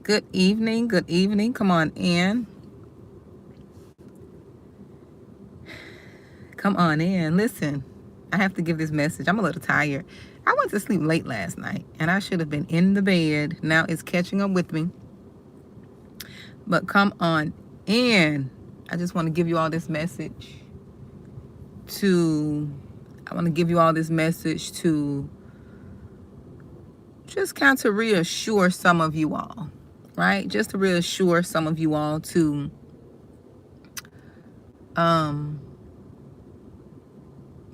Good evening. Good evening. Come on in. Come on in. Listen, I have to give this message. I'm a little tired. I went to sleep late last night and I should have been in the bed. Now it's catching up with me. But come on in. I just want to give you all this message to, I want to give you all this message to just kind of reassure some of you all, right? Just to reassure some of you all to,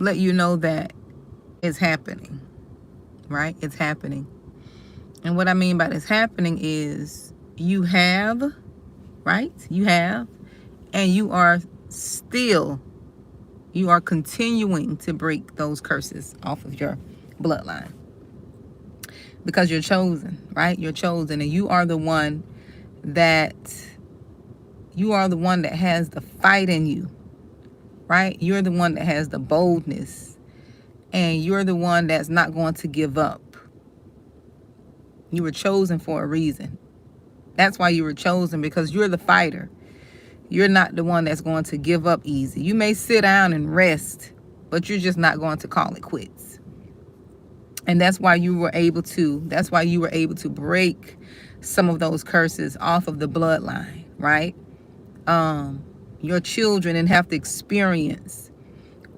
let you know that it's happening, right? It's happening. And what I mean by this happening is you have, right? You have, and you are still, you are continuing to break those curses off of your bloodline because you're chosen, right? You're chosen, and you are the one that, has the fight in you, right? You're the one that has the boldness, and you're the one that's not going to give up. You were chosen for a reason. That's why you were chosen, because you're the fighter. You're not the one that's going to give up easy. You may sit down and rest, but you're just not going to call it quits. And that's why you were able to break some of those curses off of the bloodline, right? Your children didn't have to experience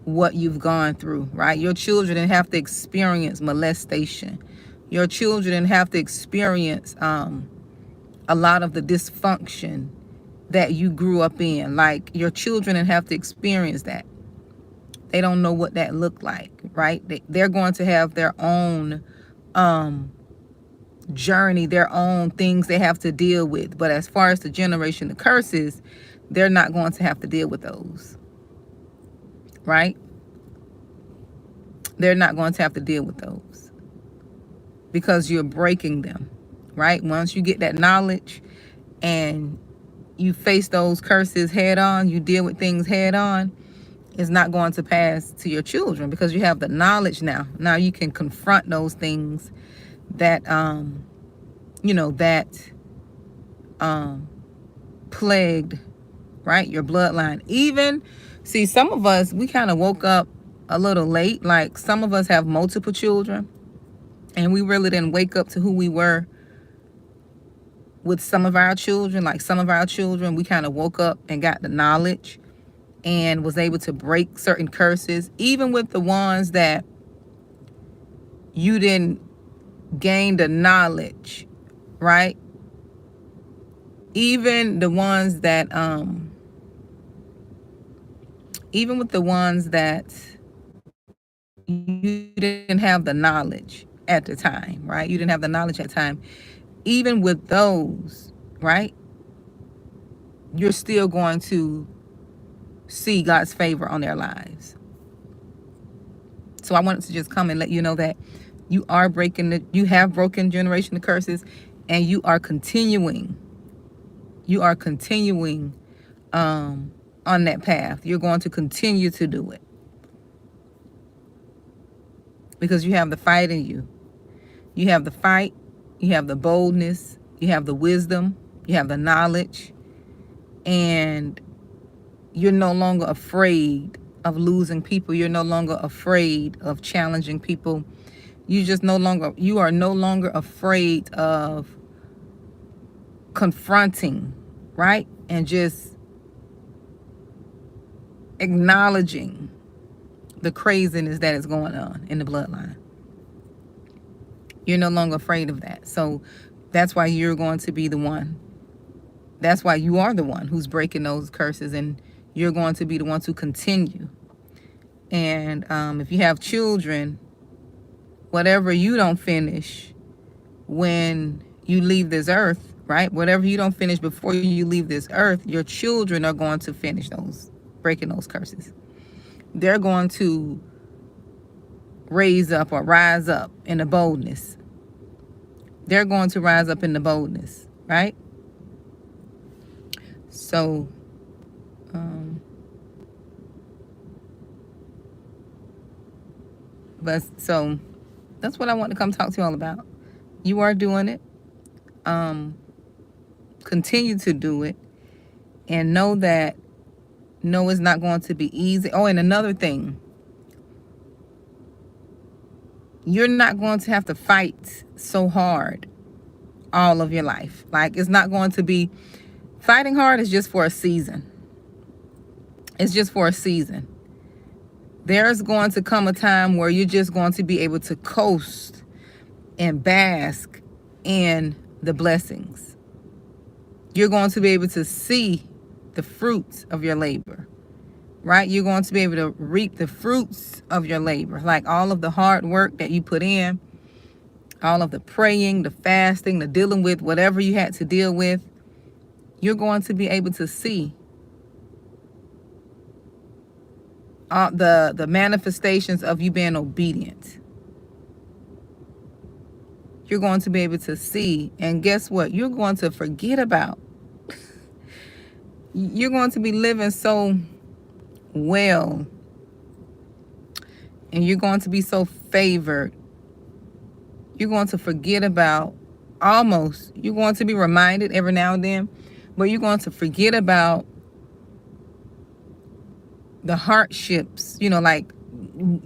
what you've gone through, right? Your children didn't have to experience molestation. Your children didn't have to experience a lot of the dysfunction that you grew up in. Like, your children didn't have to experience that. They don't know what that looked like, right? They're going to have their own journey, their own things they have to deal with. But as far as the generation of curses, they're not going to have to deal with those, right? They're not going to have to deal with those because you're breaking them, right? Once you get that knowledge and you face those curses head on, you deal with things head on, it's not going to pass to your children because you have the knowledge now. Now you can confront those things that, plagued, right, your bloodline. Even, see, some of us, we kind of woke up a little late. Like, some of us have multiple children, and we really didn't wake up to who we were with some of our children. Like, some of our children, we kind of woke up and got the knowledge and was able to break certain curses, even with the ones that you didn't gain the knowledge, right? Even the ones that, even with the ones that you didn't have the knowledge at the time, right? You didn't have the knowledge at the time. Even with those, right? You're still going to see God's favor on their lives. So I wanted to just come and let you know that you have broken generational curses, and you are continuing on that path. You're going to continue to do it because you have the fight in you. You have the fight, you have the boldness, you have the wisdom, you have the knowledge, and you're no longer afraid of losing people. You're no longer afraid of challenging people. You are no longer afraid of confronting, right? And just acknowledging the craziness that is going on in the bloodline. You're no longer afraid of that. So that's why you're going to be the one. That's why you are the one who's breaking those curses, and you're going to be the one to continue. And if you have children, whatever you don't finish when you leave this earth, right? Whatever you don't finish before you leave this earth, your children are going to finish breaking those curses. They're going to rise up in the boldness. They're going to rise up in the boldness, right? So, so that's what I want to come talk to you all about. You are doing it. Continue to do it, and know that no, it's not going to be easy. Oh, and another thing, you're not going to have to fight so hard all of your life. Like, it's not going to be, fighting hard is just for a season. It's just for a season. There's going to come a time where you're just going to be able to coast and bask in the blessings. You're going to be able to see the fruits of your labor, right? You're going to be able to reap the fruits of your labor, like all of the hard work that you put in, all of the praying, the fasting, the dealing with whatever you had to deal with. You're going to be able to see the manifestations of you being obedient. You're going to be able to see, and guess what? You're going to forget about. You're going to be living so well, and you're going to be so favored. You're going to forget about, almost, you're going to be reminded every now and then, but you're going to forget about the hardships, like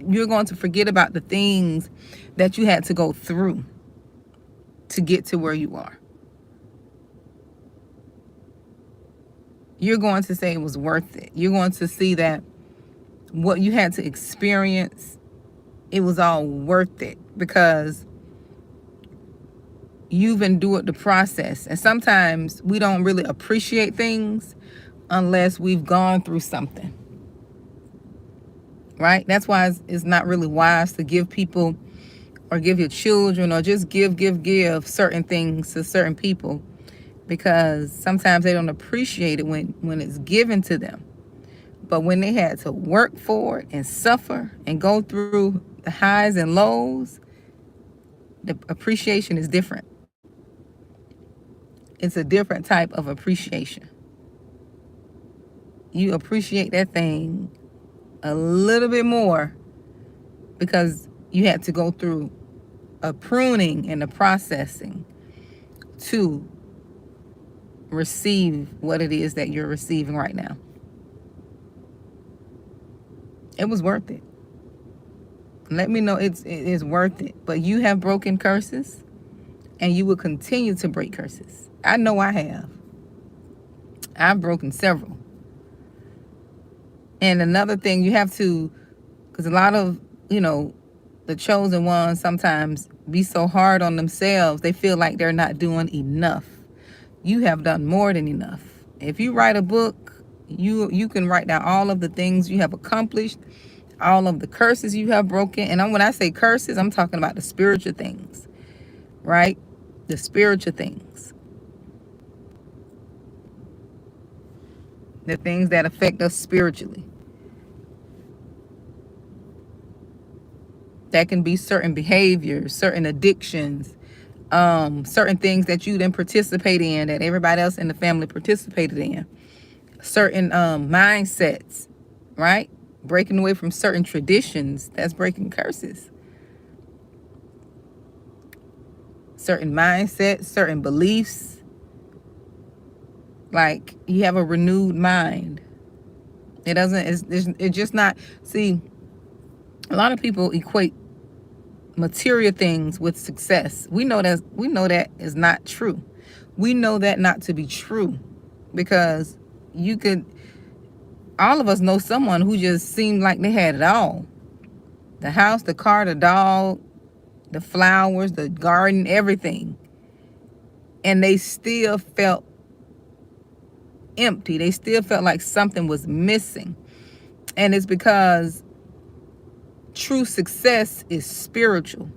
you're going to forget about the things that you had to go through to get to where you are. You're going to say it was worth it. You're going to see that what you had to experience, it was all worth it because you've endured the process. And sometimes we don't really appreciate things unless we've gone through something. Right? That's why it's not really wise to give people or give your children or just give certain things to certain people, because sometimes they don't appreciate it when it's given to them. But when they had to work for it and suffer and go through the highs and lows, the appreciation is different. It's a different type of appreciation. You appreciate that thing a little bit more because you had to go through a pruning and a processing to receive what it is that you're receiving right now. It was worth it. Let me know it is worth it. But you have broken curses, and you will continue to break curses. I know I have. I've broken several. And another thing you have to, because a lot of, the chosen ones sometimes be so hard on themselves, they feel like they're not doing enough. You have done more than enough. If you write a book, you can write down all of the things you have accomplished, all of the curses you have broken. And when I say curses, I'm talking about the spiritual things, right? The spiritual things. The things that affect us spiritually. That can be certain behaviors, certain addictions, certain things that you didn't participate in that everybody else in the family participated in. Certain mindsets, right? Breaking away from certain traditions, that's breaking curses. Certain mindsets, certain beliefs. Like, you have a renewed mind. It's just not, see, a lot of people equate material things with success. We know that is not true. We know that not to be true, because all of us know someone who just seemed like they had it all. The house, the car, the dog, the flowers, the garden, everything. And they still felt empty. They still felt like something was missing. And it's because true success is spiritual.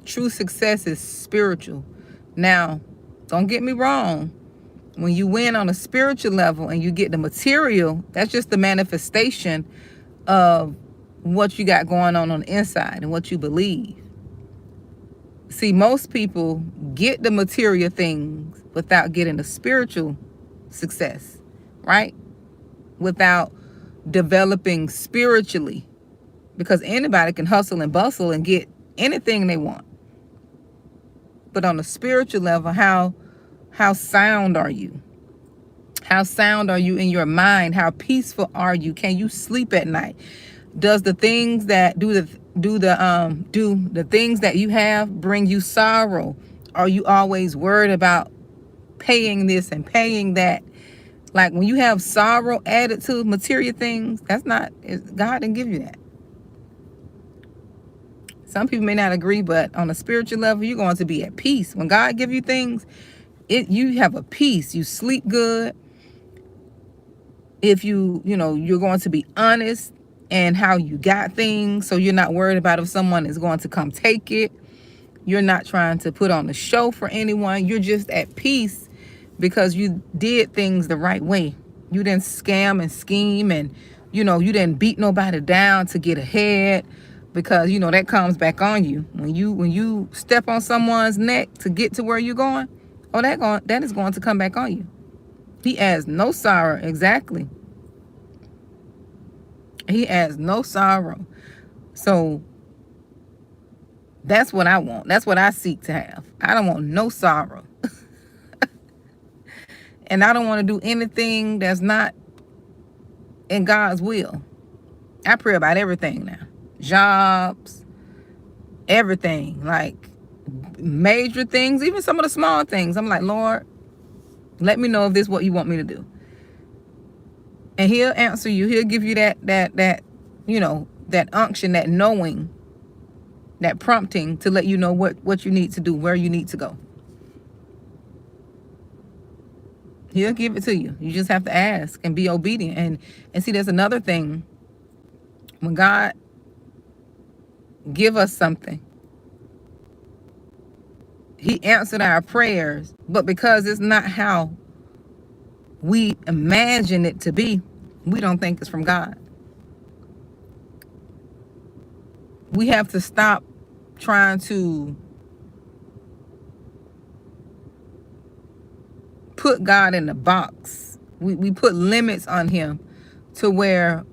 True success is spiritual. Now, don't get me wrong. When you win on a spiritual level and you get the material, that's just the manifestation of what you got going on the inside and what you believe. See, most people get the material things without getting the spiritual success, right? Without developing spiritually. Because anybody can hustle and bustle and get anything they want. But on a spiritual level, how How sound are you? How sound are you in your mind? How peaceful are you? Can you sleep at night? Does the things that do the things that you have bring you sorrow? Are you always worried about paying this and paying that? Like when you have sorrow added to material things, God didn't give you that. Some people may not agree, but on a spiritual level, you're going to be at peace. When God give you things, you have a peace. You sleep good. If you're going to be honest and how you got things, so you're not worried about if someone is going to come take it. You're not trying to put on a show for anyone. You're just at peace because you did things the right way. You didn't scam and scheme, and you didn't beat nobody down to get ahead, because that comes back on you when you step on someone's neck to get to where you're going. That is going to come back on you. He has no sorrow. Exactly. He has no sorrow. So that's what I want. That's what I seek to have. I don't want no sorrow. And I don't want to do anything that's not in God's will. I pray about everything now. Jobs, everything. Like major things, even some of the small things. I'm like, Lord, let me know if this is what you want me to do. And he'll answer you. He'll give you that unction, that knowing, that prompting to let you know what you need to do, where you need to go. He'll give it to you. You just have to ask and be obedient. And see, there's another thing. When God give us something, he answered our prayers, but because it's not how we imagine it to be, we don't think it's from God. We have to stop trying to put God in a box. We put limits on him to where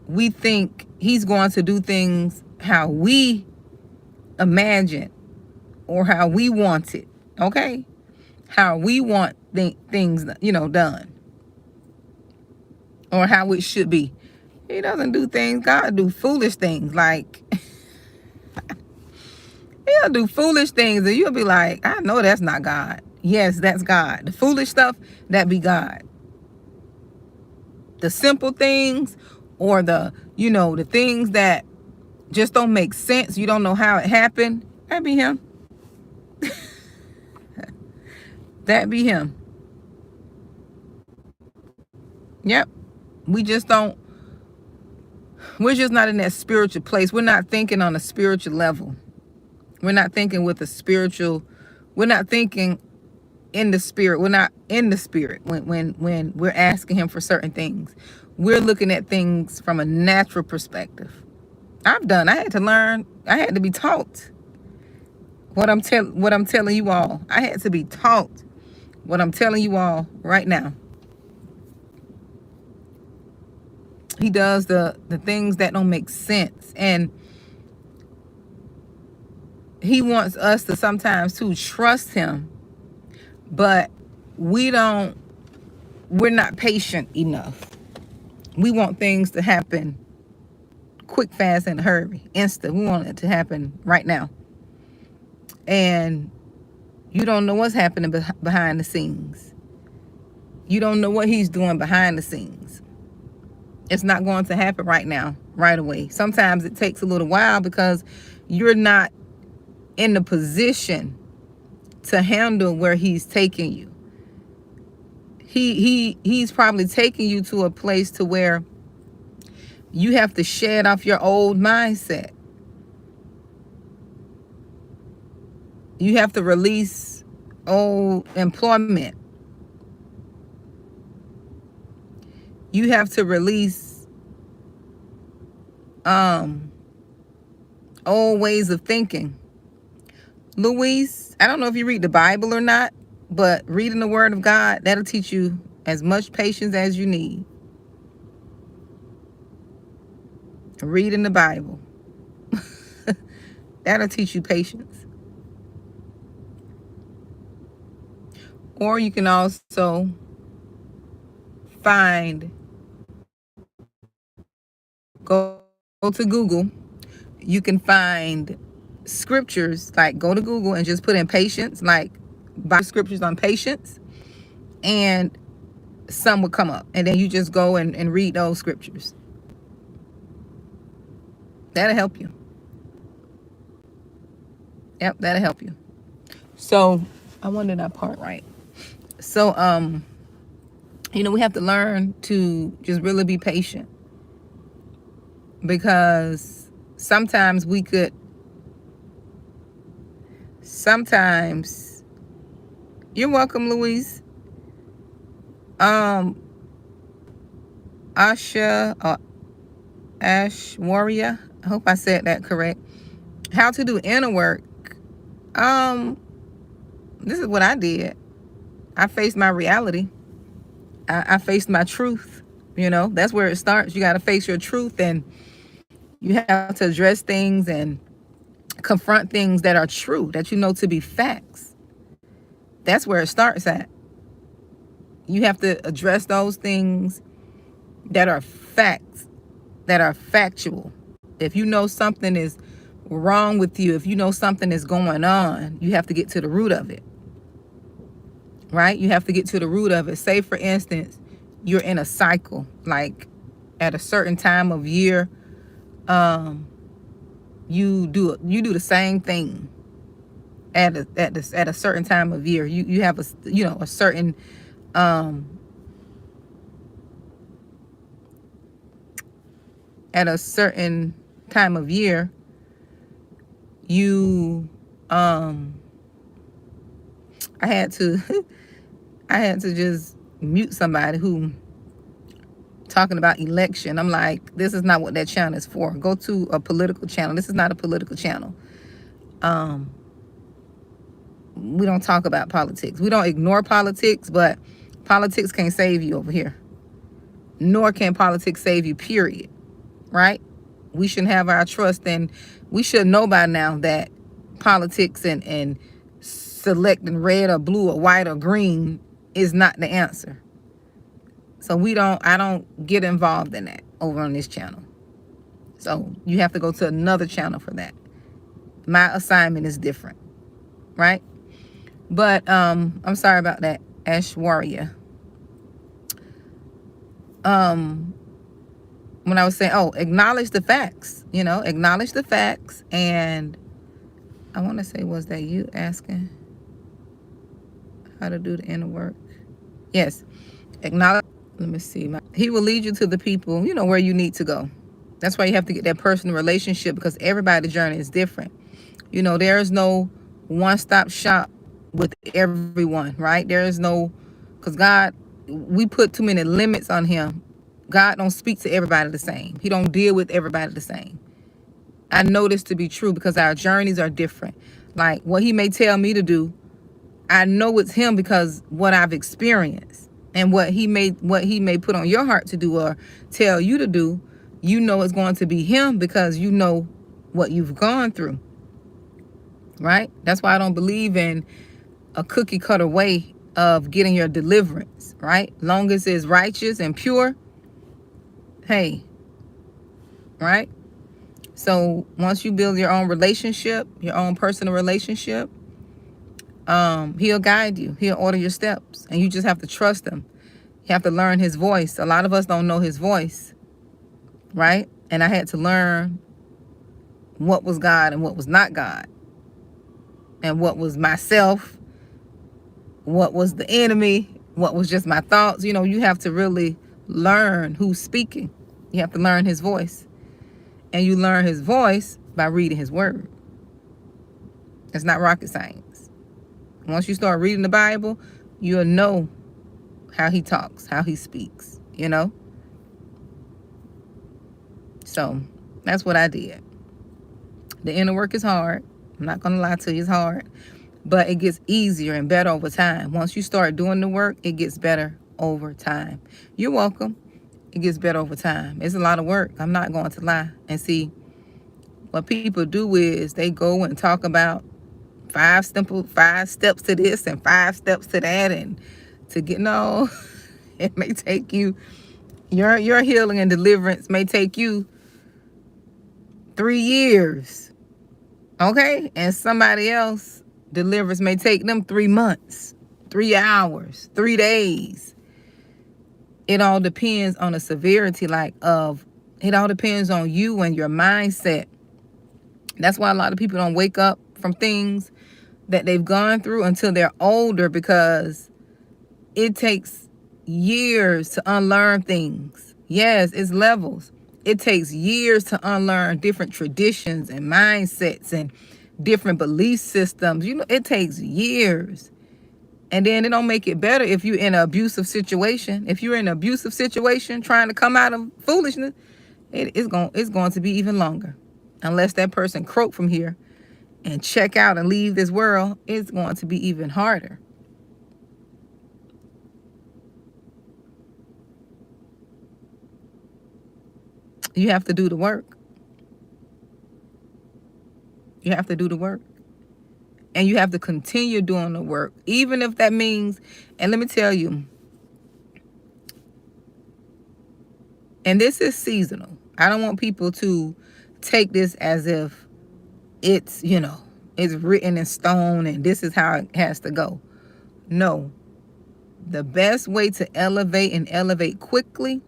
we think he's going to do things how we imagine or how we want it. Okay? How we want things, done. Or how it should be. He doesn't do things. God do foolish things. Like, he'll do foolish things and you'll be like, I know that's not God. Yes, that's God. The foolish stuff, that be God. The simple things, or the things that just don't make sense, you don't know how it happened, that be him. That be him. Yep. We're just not in that spiritual place. We're not thinking on a spiritual level. We're not thinking we're not thinking in the spirit. We're not in the spirit when we're asking him for certain things. We're looking at things from a natural perspective. I had to learn. I had to be taught what I'm telling you all. I had to be taught what I'm telling you all right now. He does the things that don't make sense, and he wants us to sometimes to trust him, but we're not patient enough. We want things to happen quick, fast, and hurry, instant. We want it to happen right now. And you don't know what's happening behind the scenes. You don't know what he's doing behind the scenes. It's not going to happen right now, right away. Sometimes it takes a little while because you're not in the position to handle where he's taking you. He's probably taking you to a place to where you have to shed off your old mindset. You have to release old employment. You have to release old ways of thinking. Luis, I don't know if you read the Bible or not, but reading the Word of God, that'll teach you as much patience as you need. Reading the Bible. That'll teach you patience. Or you can also find, go to Google. You can find scriptures, like go to Google and just put in patience, like Bible scriptures on patience, and some will come up. And then you just go and read those scriptures. That'll help you. Yep, that'll help you. So I wanted that part right. So we have to learn to just really be patient, because sometimes you're welcome, Louise. Asha or Ash Warrior, I hope I said that correct. How to do inner work. This is what I did. I faced my reality. I faced my truth. That's where it starts. You got to face your truth, and you have to address things and confront things that are true, that you know to be facts. That's where it starts at. You have to address those things that are facts, that are factual. If you know something is wrong with you, if you know something is going on, you have to get to the root of it. Right? You have to get to the root of it. Say, for instance, you're in a cycle, like at a certain time of year, you do the same thing at a certain time of year. You have a certain at a certain time of year, you I had to just mute somebody who talking about election. I'm like, this is not what that channel is for. Go to a political channel. This is not a political channel. We don't talk about politics. We don't ignore politics, but politics can't save you over here. Nor can politics save you, period. Right? We shouldn't have our trust, and we should know by now that politics and selecting red or blue or white or green is not the answer. So I don't get involved in that over on this channel. So you have to go to another channel for that. My assignment is different, right? But I'm sorry about that, Ash Warrior. When I was saying, acknowledge the facts, acknowledge the facts. And I want to say, was that you asking how to do the inner work? Yes. Acknowledge. Let me see. He will lead you to the people, where you need to go. That's why you have to get that personal relationship, because everybody's journey is different. There is no one-stop shop with everyone, right? There is no, because God, we put too many limits on him. God don't speak to everybody the same. He don't deal with everybody the same. I know this to be true because our journeys are different. Like what he may tell me to do, I know it's him because what I've experienced. And what he may put on your heart to do or tell you to do, it's going to be him because you know what you've gone through. Right? That's why I don't believe in a cookie cutter way of getting your deliverance. Right? Long as it's righteous and pure. Hey. Right? So once you build your own relationship, your own personal relationship, he'll guide you. He'll order your steps. And you just have to trust him. You have to learn his voice. A lot of us don't know his voice. Right? And I had to learn what was God and what was not God. And what was myself. What was the enemy. What was just my thoughts. You have to really learn who's speaking. You have to learn his voice. And you learn his voice by reading his word. It's not rocket science. Once you start reading the Bible, you'll know how he talks, how he speaks, So that's what I did. The inner work is hard. I'm not going to lie to you, it's hard. But it gets easier and better over time. Once you start doing the work, it gets better over time. You're welcome. It gets better over time. It's a lot of work. I'm not going to lie. And see, what people do is they go and talk about five steps to this and 5 steps to that, and to get no. It may take you, your healing and deliverance may take you 3 years, okay? And somebody else deliverance may take them 3 months, 3 hours, 3 days. It all depends on the severity, it all depends on you and your mindset. That's why a lot of people don't wake up from things that they've gone through until they're older, because it takes years to unlearn things. Yes, it's levels. It takes years to unlearn different traditions and mindsets and different belief systems. It takes years. And then it don't make it better if you're in an abusive situation. If you're in an abusive situation trying to come out of foolishness, it's going to be even longer. Unless that person croak from here and check out and leave this world, it's going to be even harder. You have to do the work. You have to do the work. And you have to continue doing the work, even if that means, and let me tell you, and this is seasonal. I don't want people to take this as if it's, it's written in stone and this is how it has to go. No. The best way to elevate and elevate quickly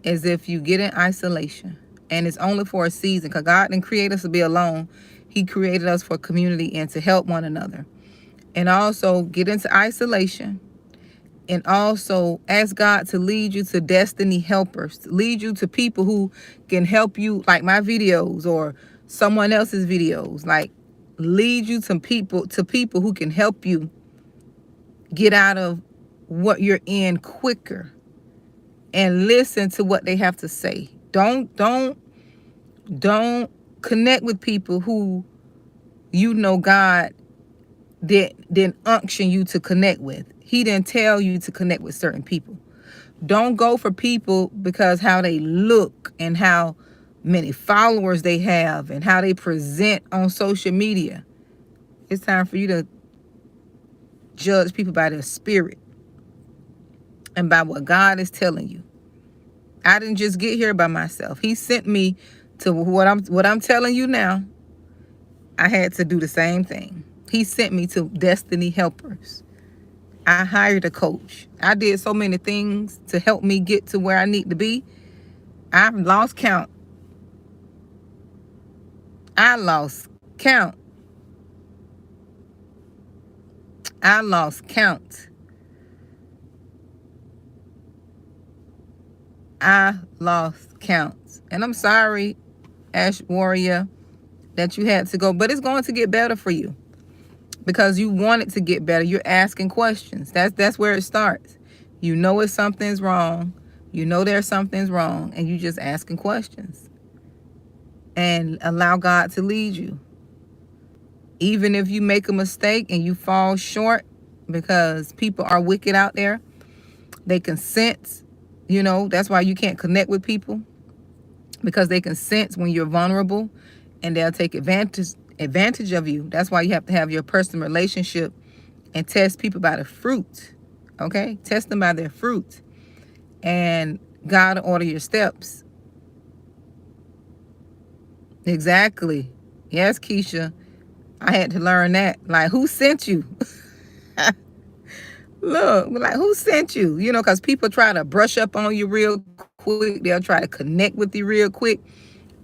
is if you get in isolation. And it's only for a season, because God didn't create us to be alone. He created us for community and to help one another. And also get into isolation. And also ask God to lead you to destiny helpers, to lead you to people who can help you, like my videos or someone else's videos, like lead you to people who can help you get out of what you're in quicker, and listen to what they have to say. Don't connect with people who God didn't unction you to connect with. He didn't tell you to connect with certain people. Don't go for people because how they look and how many followers they have and how they present on social media. It's time for you to judge people by their spirit and by what God is telling you. I didn't just get here by myself. He sent me to what I'm telling you now. I had to do the same thing. He sent me to destiny helpers. I hired a coach. I did so many things to help me get to where I need to be. I've lost count. I lost count. I lost count. I lost count. And I'm sorry, Ash Warrior, that you had to go. But it's going to get better for you. Because you want it to get better. You're asking questions. That's where it starts. You know if something's wrong. You know there's something's wrong. And you just asking questions. And allow God to lead you. Even if you make a mistake and you fall short, because people are wicked out there. They can sense, that's why you can't connect with people. Because they can sense when you're vulnerable, and they'll take advantage of you. That's why you have to have your personal relationship and test people by the fruit. Okay? Test them by their fruit. And God will order your steps. Exactly. Yes, Keisha. I had to learn that. Like, who sent you? Look, like, who sent you? Because people try to brush up on you real quick. They'll try to connect with you real quick.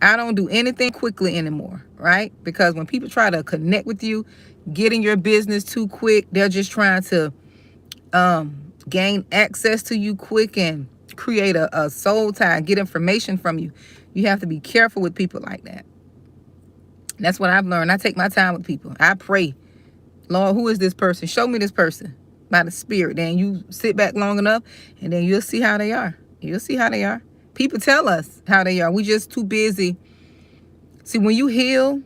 I don't do anything quickly anymore, right? Because when people try to connect with you, get in your business too quick, they're just trying to gain access to you quick and create a soul tie, get information from you. You have to be careful with people like that. That's what I've learned. I take my time with people. I pray, Lord, who is this person? Show me this person by the Spirit. Then you sit back long enough, and then you'll see how they are. You'll see how they are. People tell us how they are. We just too busy. See, when you heal,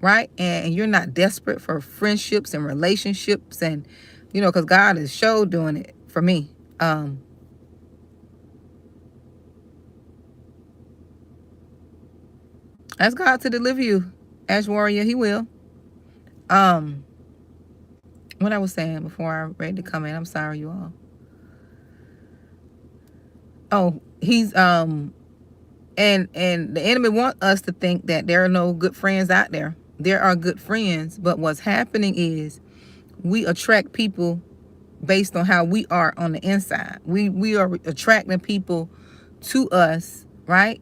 right, and you're not desperate for friendships and relationships, and, because God is sure doing it for me. Ask God to deliver you, Ash Warrior. He will. Um, what I was saying before I read the comment, I'm sorry, you all. Oh, he's and the enemy want us to think that there are no good friends out there. There are good friends, but what's happening is we attract people based on how we are on the inside. We are attracting people to us, right?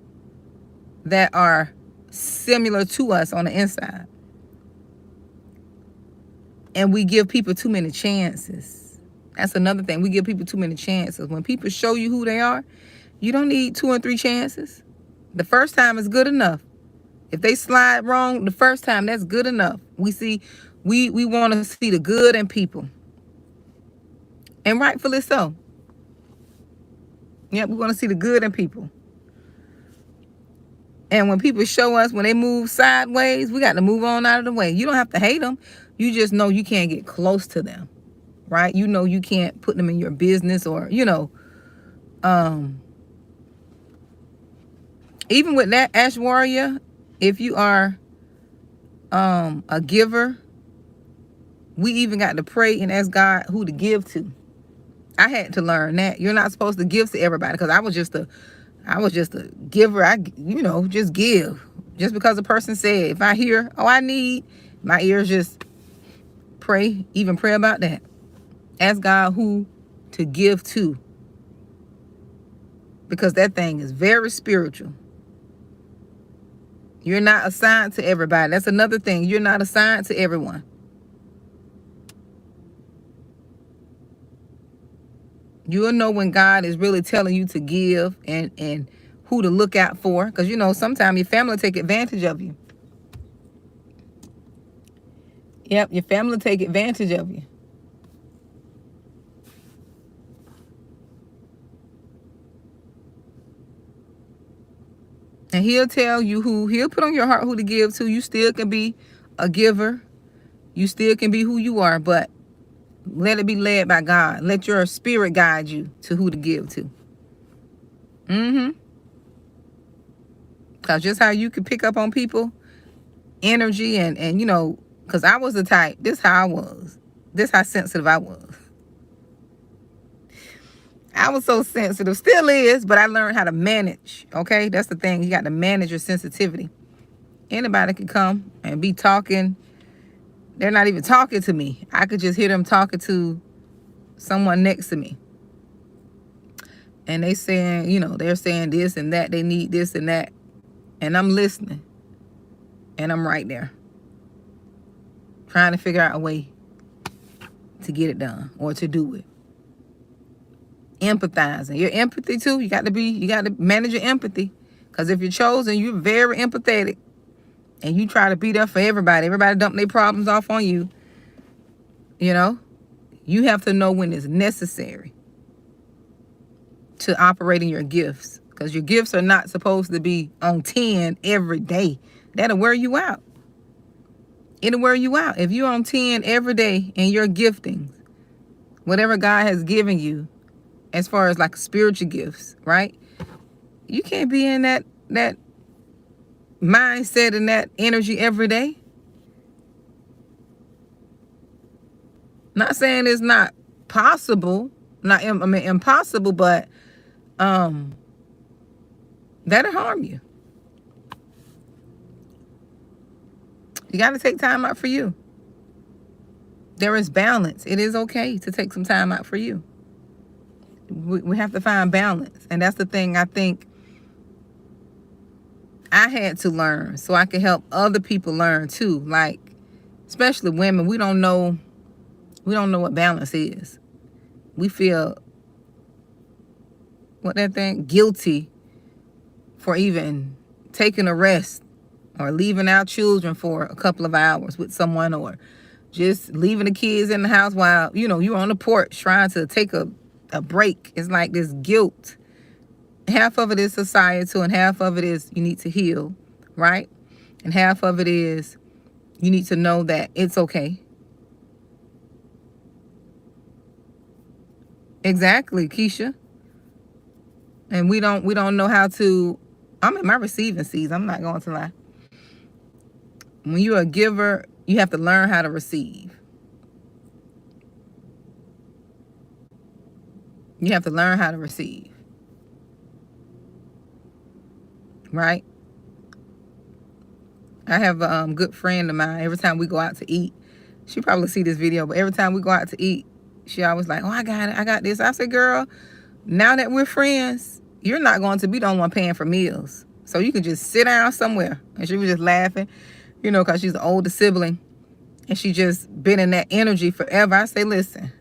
That are similar to us on the inside. And we give people too many chances. That's another thing. We give people too many chances. When people show you who they are, you don't need 2 and 3 chances. The first time is good enough. If they slide wrong the first time, that's good enough. We want to see the good in people. And rightfully so. Yeah, we want to see the good in people. And when people show us, when they move sideways, we got to move on out of the way. You don't have to hate them. You just know you can't get close to them, right? You know you can't put them in your business or, even with that, Ash Warrior, if you are a giver, we even got to pray and ask God who to give to. I had to learn that. You're not supposed to give to everybody because I was just a giver. Just give. Just because a person said, if I hear, I need, my ears just pray about that. Ask God who to give to. Because that thing is very spiritual. You're not assigned to everybody. That's another thing. You're not assigned to everyone. You'll know when God is really telling you to give and who to look out for. Because, sometimes your family take advantage of you. Yep, your family take advantage of you. And he'll tell you he'll put on your heart who to give to. You still can be a giver. You still can be who you are, but let it be led by God. Let your spirit guide you to who to give to. Because just how you can pick up on people, energy, and because I was the type, this how I was. This how sensitive I was. I was so sensitive, still is, but I learned how to manage, okay? That's the thing. You got to manage your sensitivity. Anybody can come and be talking. They're not even talking to me. I could just hear them talking to someone next to me. And they saying, they're saying this and that. They need this and that. And I'm listening. And I'm right there. Trying to figure out a way to get it done or to do it. Empathizing. Your empathy too. You got to manage your empathy. Because if you're chosen, you're very empathetic. And you try to be there for everybody. Everybody dump their problems off on you. You have to know when it's necessary to operate in your gifts. Because your gifts are not supposed to be on 10 every day. That'll wear you out. It'll wear you out. If you're on 10 every day in your giftings, whatever God has given you, as far as like spiritual gifts, right? You can't be in that mindset and that energy every day. Not saying it's not possible, impossible, but that'll harm you. You got to take time out for you. There is balance. It is okay to take some time out for you. We have to find balance. And that's the thing I think I had to learn so I could help other people learn too. Like, especially women, we don't know what balance is. We feel guilty for even taking a rest or leaving our children for a couple of hours with someone, or just leaving the kids in the house while, you're on the porch trying to take a break. It's like this guilt. Half of it is societal and half of it is you need to heal, right? And half of it is you need to know that it's okay. Exactly, Keisha. And we don't know how to. I'm in my receiving season. I'm not going to lie. When you're a giver, You have to learn how to receive. You have to learn how to receive. Right? I have a good friend of mine. Every time we go out to eat, she probably see this video, but every time we go out to eat, she always like, oh, I got it. I got this. I said, girl, now that we're friends, you're not going to be the only one paying for meals. So you can just sit down somewhere. And she was just laughing, because she's the older sibling. And she just been in that energy forever. I say, listen,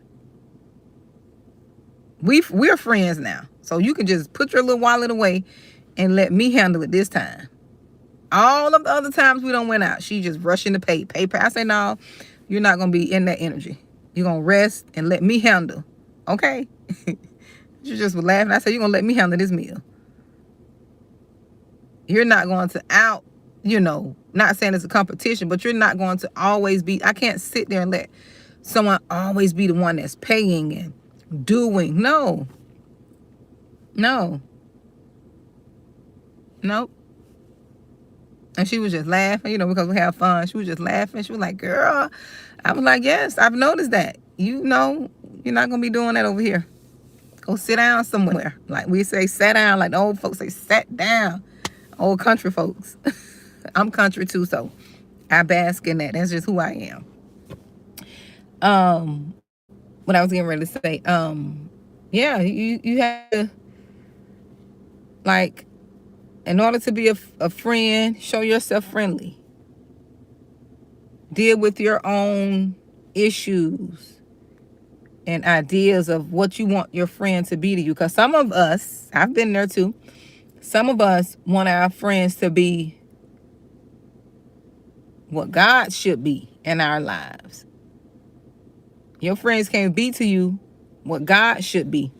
we're friends now. So you can just put your little wallet away and let me handle it this time. All of the other times we don't went out, she just rushing to pay. I say, no, you're not going to be in that energy. You're going to rest and let me handle. Okay? She just was laughing. I said, you're going to let me handle this meal. You're not going to not saying it's a competition, but you're not going to always be, I can't sit there and let someone always be the one that's paying and doing. No. Nope. And she was just laughing, because we have fun. She was just laughing. She was like, girl. I was like, yes, I've noticed that. You're not going to be doing that over here. Go sit down somewhere. Like we say, sat down. Like the old folks say, sat down. Old country folks. I'm country too, so I bask in that. That's just who I am. What I was getting ready to say, yeah, you have to, like, in order to be a friend, show yourself friendly. Deal with your own issues and ideas of what you want your friend to be to you. Because some of us, I've been there too, some of us want our friends to be what God should be in our lives. Your friends can't be to you what God should be.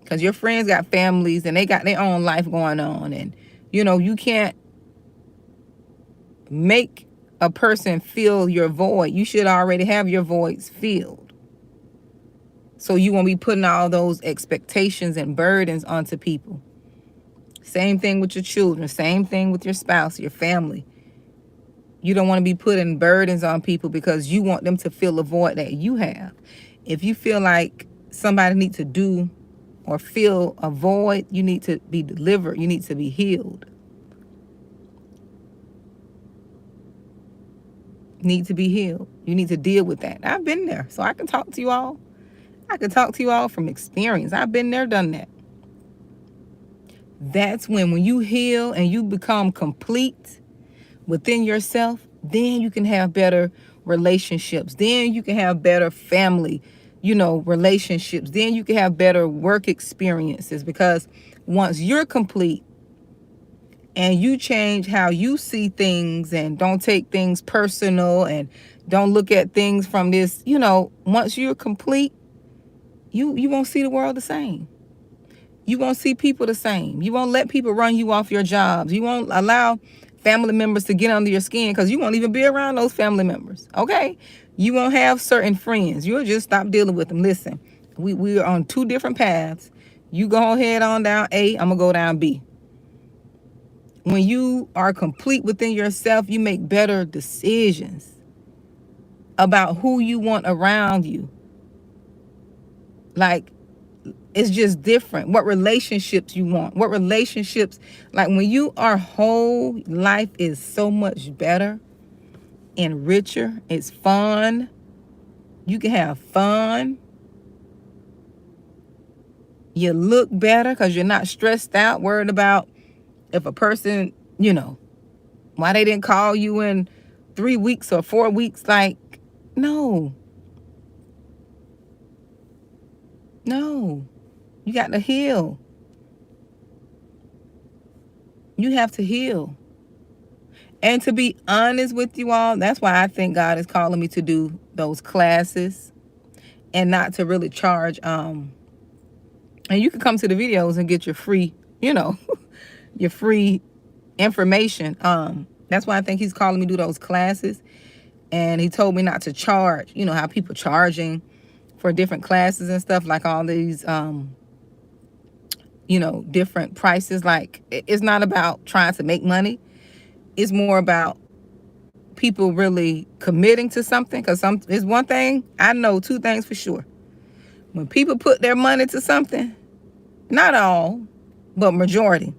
Because your friends got families and they got their own life going on. And, you can't make a person fill your void. You should already have your voids filled. So you won't be putting all those expectations and burdens onto people. Same thing with your children. Same thing with your spouse, your family. You don't want to be putting burdens on people because you want them to fill a void that you have. If you feel like somebody needs to do or fill a void, you need to be delivered. You need to be healed. Need to be healed. You need to deal with that. I've been there, so I can talk to you all. I can talk to you all from experience. I've been there, done that. That's when you heal and you become complete within yourself, then you can have better relationships. Then you can have better family, relationships. Then you can have better work experiences, because once you're complete and you change how you see things and don't take things personal and don't look at things from this, once you're complete, you won't see the world the same. You won't see people the same. You won't let people run you off your jobs. You won't allow family members to get under your skin because you won't even be around those family members. Okay? You won't have certain friends. You'll just stop dealing with them. Listen, we are on two different paths. You go ahead on down A, I'm going to go down B. When you are complete within yourself, you make better decisions about who you want around you. Like, it's just different. What relationships you want. What relationships, like when you are whole, life is so much better and richer. It's fun. You can have fun. You look better because you're not stressed out, worried about if a person, why they didn't call you in 3 weeks or 4 weeks. Like, no. You got to heal. You have to heal. And to be honest with you all, that's why I think God is calling me to do those classes and not to really charge. And you can come to the videos and get your free, your free information. That's why I think he's calling me to do those classes. And he told me not to charge. You know how people charging for different classes and stuff, like all these, different prices. Like, it's not about trying to make money. It's more about people really committing to something. Because it's one thing, I know two things for sure. When people put their money to something, not all, but majority,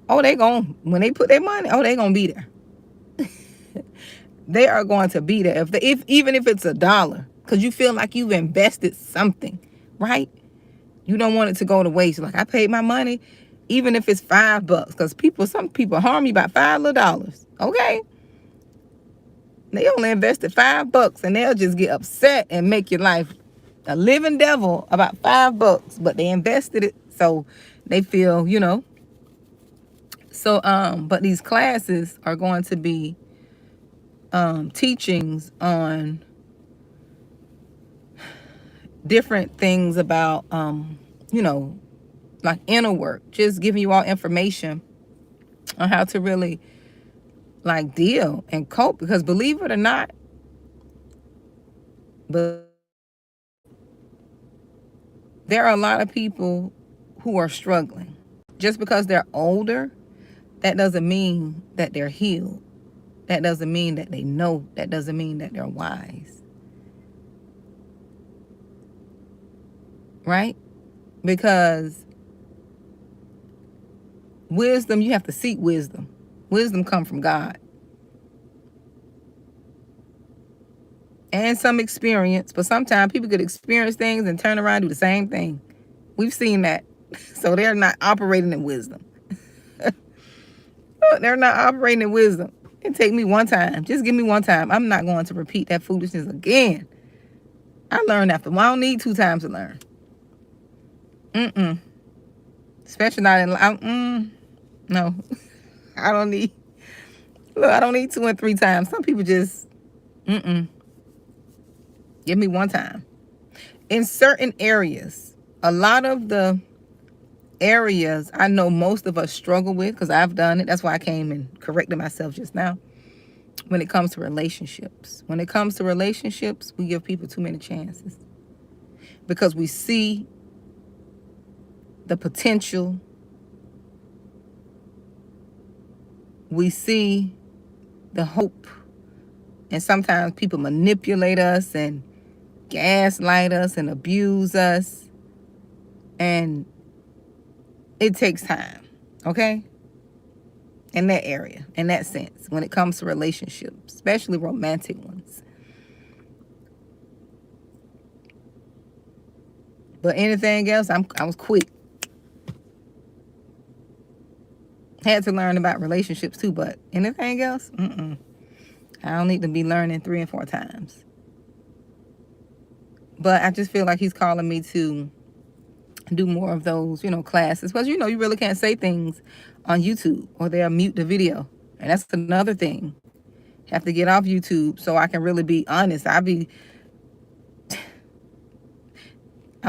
when they put their money, they gonna be there. They are going to be there. Even if it's $1, because you feel like you've invested something, right? You don't want it to go to waste. Like, I paid my money, even if it's $5, because some people harm you by $5 okay? They only invested $5, and they'll just get upset and make your life a living devil about $5, but they invested it, so they feel, So, but these classes are going to be teachings on different things about, like inner work, just giving you all information on how to really like deal and cope. Because believe it or not, but there are a lot of people who are struggling. Just because they're older, that doesn't mean that they're healed. That doesn't mean that they know. That doesn't mean that they're wise. Right? Because wisdom, you have to seek wisdom. Wisdom comes from God. And some experience. But sometimes people could experience things and turn around and do the same thing. We've seen that. So they're not operating in wisdom. They're not operating in wisdom. It take me one time. Just give me one time. I'm not going to repeat that foolishness again. I learned after. Well, I don't need 2 times to learn. Especially not in no. I don't need 2 and 3 times. Some people just give me one time. In certain areas, a lot of the areas I know most of us struggle with, because I've done it. That's why I came and corrected myself just now. When it comes to relationships. When it comes to relationships, we give people too many chances. Because we see the potential. We see the hope. And sometimes people manipulate us and gaslight us and abuse us. And it takes time, okay? In that area, in that sense, when it comes to relationships, especially romantic ones. But anything else, I was quick. Had to learn about relationships too, but anything else, I don't need to be learning 3 and 4 times. But I just feel like he's calling me to do more of those, classes. Because, you really can't say things on YouTube or they'll mute the video. And that's another thing. Have to get off YouTube so I can really be honest. I'm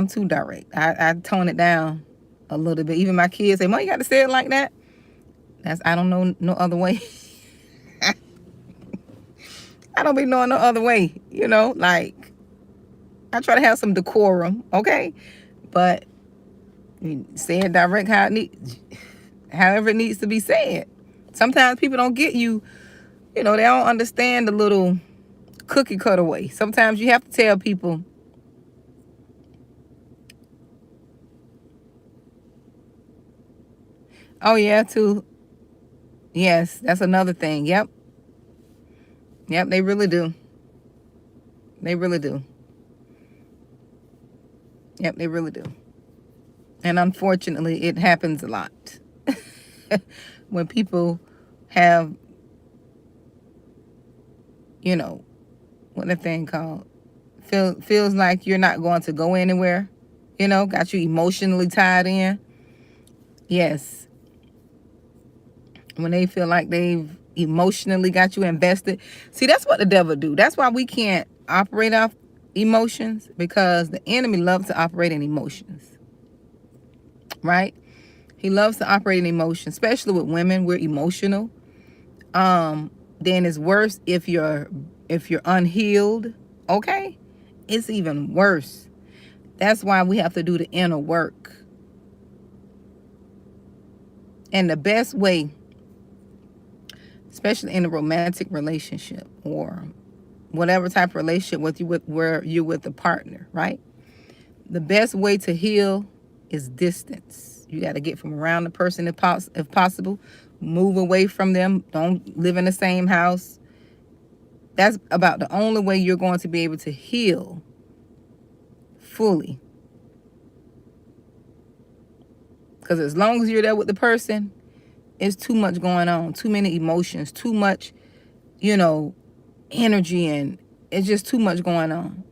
too direct. I tone it down a little bit. Even my kids say, Mom, you got to say it like that. I don't know no other way. I don't be knowing no other way, like I try to have some decorum, okay? But say it direct however it needs to be said. Sometimes people don't get you, they don't understand the little cookie cutter way. Sometimes you have to tell people, oh yeah, too. Yes, that's another thing. Yep, they really do. They really do. Yep, they really do. And unfortunately, it happens a lot. When people have, what the thing called, feels like you're not going to go anywhere, got you emotionally tied in. Yes. When they feel like they've emotionally got you invested. See, that's what the devil do. That's why we can't operate off emotions, because the enemy loves to operate in emotions. Right? He loves to operate in emotions, especially with women. We're emotional. Then it's worse if you're unhealed. Okay? It's even worse. That's why we have to do the inner work. And the best way especially in a romantic relationship or whatever type of relationship where you're with a partner, right? The best way to heal is distance. You got to get from around the person if possible. Move away from them. Don't live in the same house. That's about the only way you're going to be able to heal fully. Because as long as you're there with the person, it's too much going on, too many emotions, too much, energy, and it's just too much going on.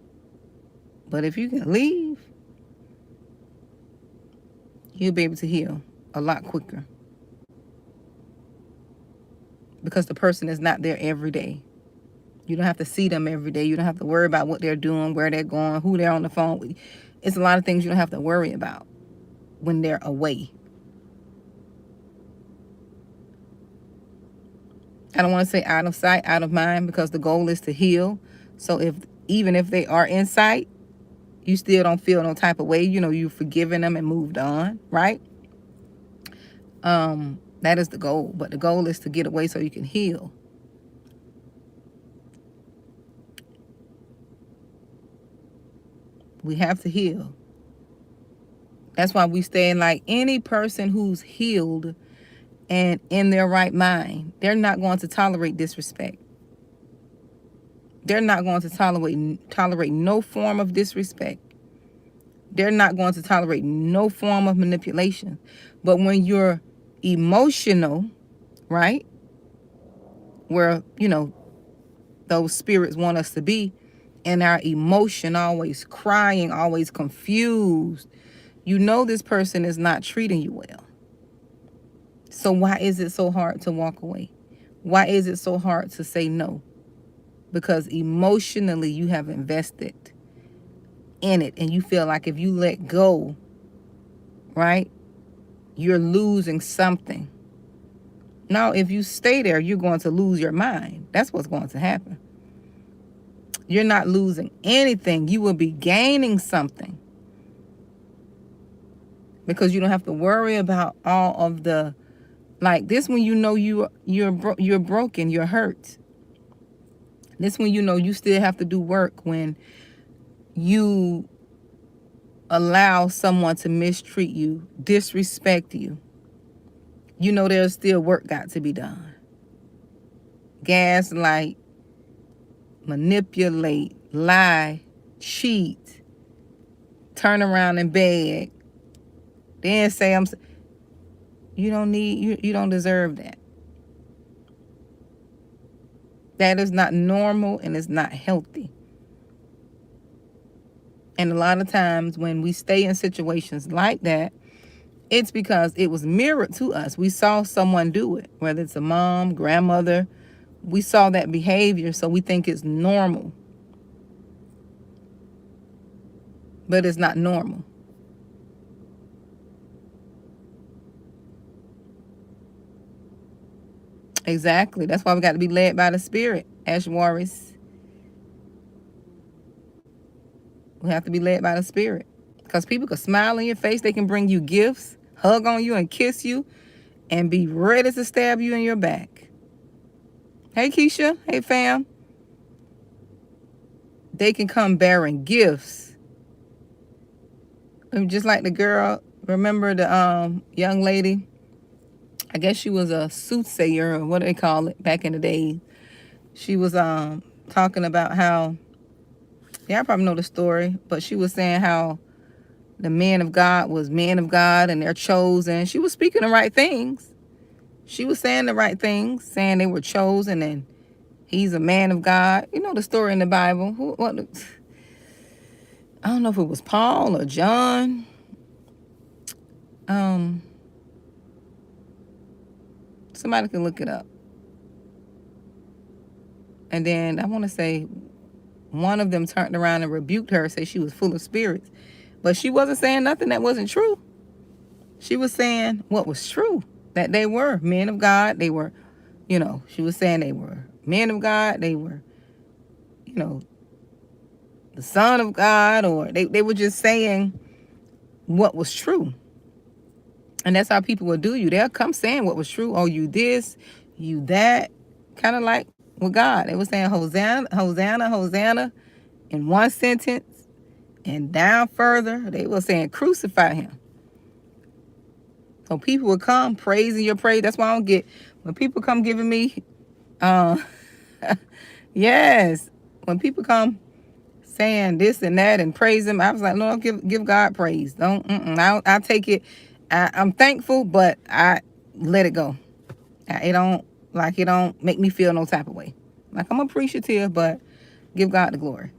But if you can leave, you'll be able to heal a lot quicker. Because the person is not there every day. You don't have to see them every day. You don't have to worry about what they're doing, where they're going, who they're on the phone with. It's a lot of things you don't have to worry about when they're away. I don't want to say out of sight, out of mind, because the goal is to heal. So even if they are in sight, you still don't feel no type of way. You've forgiven them and moved on, right? That is the goal. But the goal is to get away so you can heal. We have to heal. That's why we stay in, like, any person who's healed and in their right mind, they're not going to tolerate disrespect. They're not going to tolerate no form of disrespect. They're not going to tolerate no form of manipulation. But when you're emotional, right, where, those spirits want us to be, and our emotion, always crying, always confused, this person is not treating you well. So why is it so hard to walk away? Why is it so hard to say no? Because emotionally you have invested in it, and you feel like if you let go, right, you're losing something. Now, if you stay there, you're going to lose your mind. That's what's going to happen. You're not losing anything. You will be gaining something. Because you don't have to worry about all of the, like this, when you're broken, you're hurt. This when you still have to do work, when you allow someone to mistreat you, disrespect you. There's still work got to be done. Gaslight, manipulate, lie, cheat, turn around and beg, then say you don't deserve that. That is not normal, and it's not healthy. And a lot of times when we stay in situations like that, it's because it was mirrored to us. We saw someone do it, whether it's a mom, grandmother. We saw that behavior, so we think it's normal. But it's not normal. Exactly. That's why we got to be led by the Spirit, Ashwaris. We have to be led by the Spirit. Because people can smile in your face. They can bring you gifts, hug on you and kiss you, and be ready to stab you in your back. Hey, Keisha. Hey, fam. They can come bearing gifts. Just like the girl, remember the young lady? I guess she was a soothsayer, or what do they call it back in the day. She was talking about how, I probably know the story, but she was saying how the men of God was men of God and they're chosen. She was speaking the right things. She was saying the right things, saying they were chosen and he's a man of God. You know the story in the Bible. I don't know if it was Paul or John. Somebody can look it up. And then I want to say one of them turned around and rebuked her, say she was full of spirits. But she wasn't saying nothing that wasn't true. She was saying what was true, that they were men of God. They were, she was saying they were men of God. They were, the Son of God, or they were just saying what was true. And that's how people will do you. They'll come saying what was true. Oh, you this, you that. kind of like with God. They were saying Hosanna, Hosanna, Hosanna in one sentence, and down further, they were saying crucify him. So people would come praising your praise. That's why I don't get, when people come giving me, yes, when people come saying this and that and praise him, I was like, no, give God praise. I take it. I'm thankful, but I let it go. It don't make me feel no type of way. Like, I'm appreciative, but give God the glory,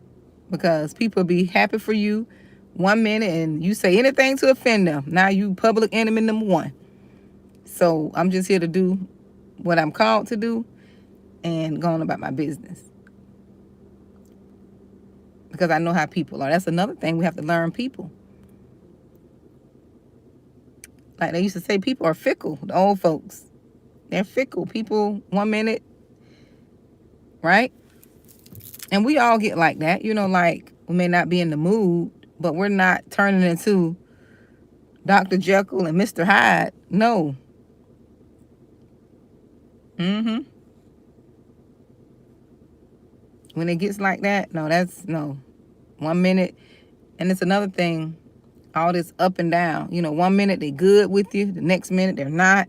because people be happy for you 1 minute and you say anything to offend them. Now you public enemy number one. So I'm just here to do what I'm called to do and go on about my business, because I know how people are. That's another thing, we have to learn people. Like they used to say, people are fickle. The old folks, they're fickle. People 1 minute, right? And we all get like that, like we may not be in the mood, but we're not turning into Dr. Jekyll and Mr. Hyde. No. When it gets like that, no. 1 minute, and it's another thing, all this up and down. 1 minute they good with you, the next minute they're not.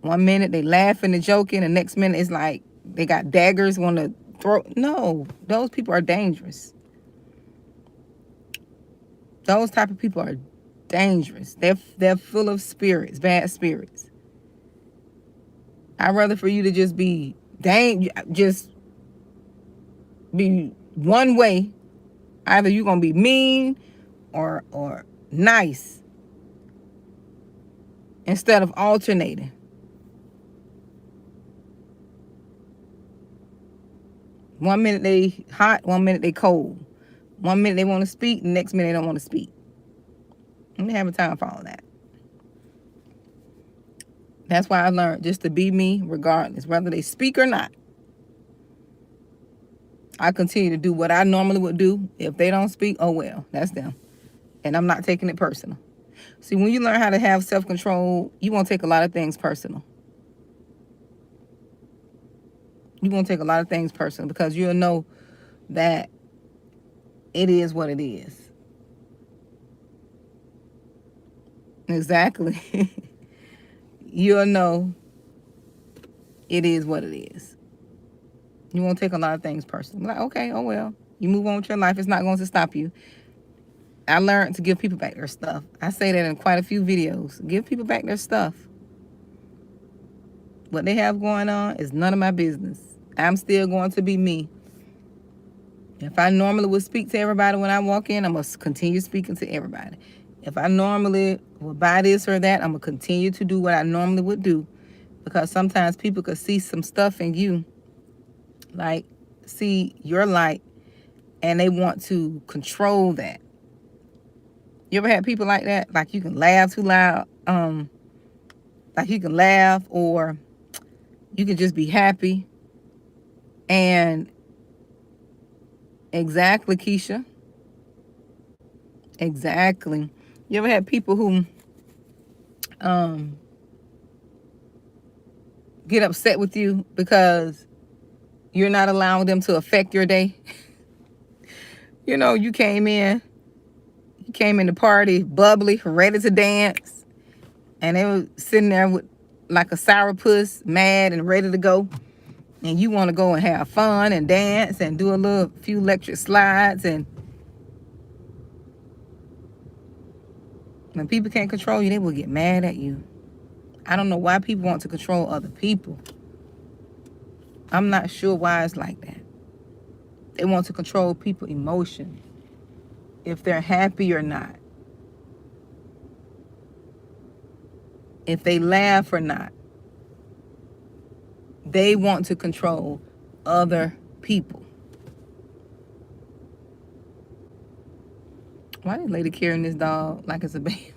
1 minute they laughing and joking, the next minute it's like they got daggers want to throw. No, those people are dangerous. Those type of people are dangerous. They're full of spirits, bad spirits. I'd rather for you to just be just be one way. Either you're gonna be mean or nice, instead of alternating. One minute they hot, 1 minute they cold. 1 minute they want to speak, the next minute they don't want to speak. I'm not having time for all that. That's why I learned just to be me regardless, whether they speak or not. I continue to do what I normally would do. If they don't speak, oh well, that's them. And I'm not taking it personal. See, when you learn how to have self-control, you won't take a lot of things personal. You won't take a lot of things personal, because you'll know that it is what it is. Exactly. You'll know it is what it is. You won't take a lot of things personal. Like, okay, oh well. You move on with your life. It's not going to stop you. I learned to give people back their stuff. I say that in quite a few videos. Give people back their stuff. What they have going on is none of my business. I'm still going to be me. If I normally would speak to everybody when I walk in, I'm going to continue speaking to everybody. If I normally would buy this or that, I'm going to continue to do what I normally would do. Because sometimes people could see some stuff in you, like see your light, and they want to control that. You ever had people like that? Like you can laugh too loud. Like you can laugh, or you can just be happy. And exactly, Keisha. Exactly. You ever had people who get upset with you because you're not allowing them to affect your day? You came in the party bubbly, ready to dance, and they were sitting there with like a sourpuss, mad and ready to go. And you want to go and have fun and dance and do a few electric slides. And when people can't control you, they will get mad at you. I don't know why people want to control other people. I'm not sure why it's like that. They want to control people's emotion, if they're happy or not, if they laugh or not. They want to control other people. Why is lady carrying this dog like it's a baby?